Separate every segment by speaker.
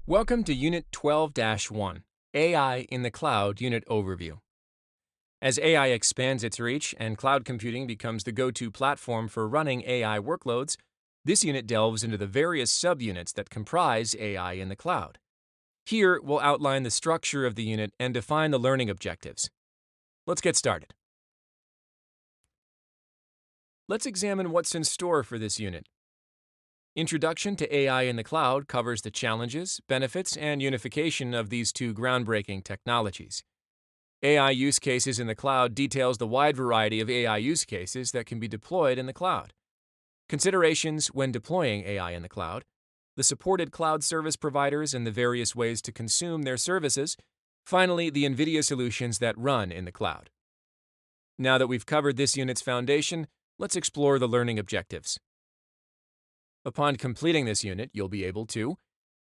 Speaker 1: Welcome to Unit 12-1, AI in the Cloud Unit Overview. As AI expands its reach and cloud computing becomes the go-to platform for running AI workloads, this unit delves into the various subunits that comprise AI in the cloud. Here, we'll outline the structure of the unit and define the learning objectives. Let's get started. Let's examine what's in store for this unit. Introduction to AI in the Cloud covers the challenges, benefits, and unification of these two groundbreaking technologies. AI use cases in the cloud details the wide variety of AI use cases that can be deployed in the cloud. Considerations when deploying AI in the cloud, the supported cloud service providers and the various ways to consume their services, finally, the NVIDIA solutions that run in the cloud. Now that we've covered this unit's foundation, let's explore the learning objectives. Upon completing this unit, you'll be able to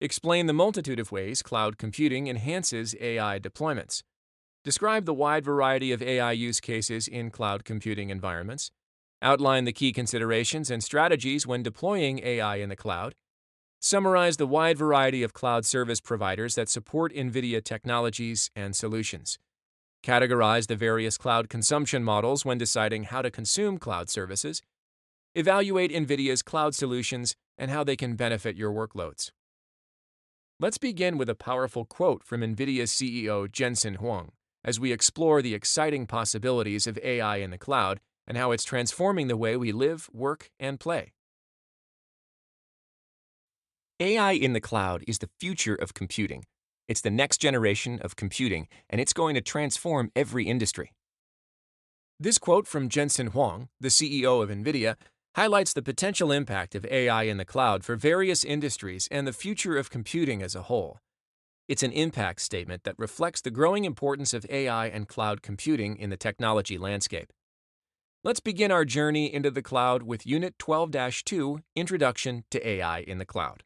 Speaker 1: explain the multitude of ways cloud computing enhances AI deployments, describe the wide variety of AI use cases in cloud computing environments, outline the key considerations and strategies when deploying AI in the cloud, summarize the wide variety of cloud service providers that support NVIDIA technologies and solutions, categorize the various cloud consumption models when deciding how to consume cloud services, evaluate NVIDIA's cloud solutions and how they can benefit your workloads. Let's begin with a powerful quote from NVIDIA's CEO Jensen Huang as we explore the exciting possibilities of AI in the cloud and how it's transforming the way we live, work, and play. AI in the cloud is the future of computing. It's the next generation of computing, and it's going to transform every industry. This quote from Jensen Huang, the CEO of NVIDIA, highlights the potential impact of AI in the cloud for various industries and the future of computing as a whole. It's an impact statement that reflects the growing importance of AI and cloud computing in the technology landscape. Let's begin our journey into the cloud with Unit 12-2, Introduction to AI in the Cloud.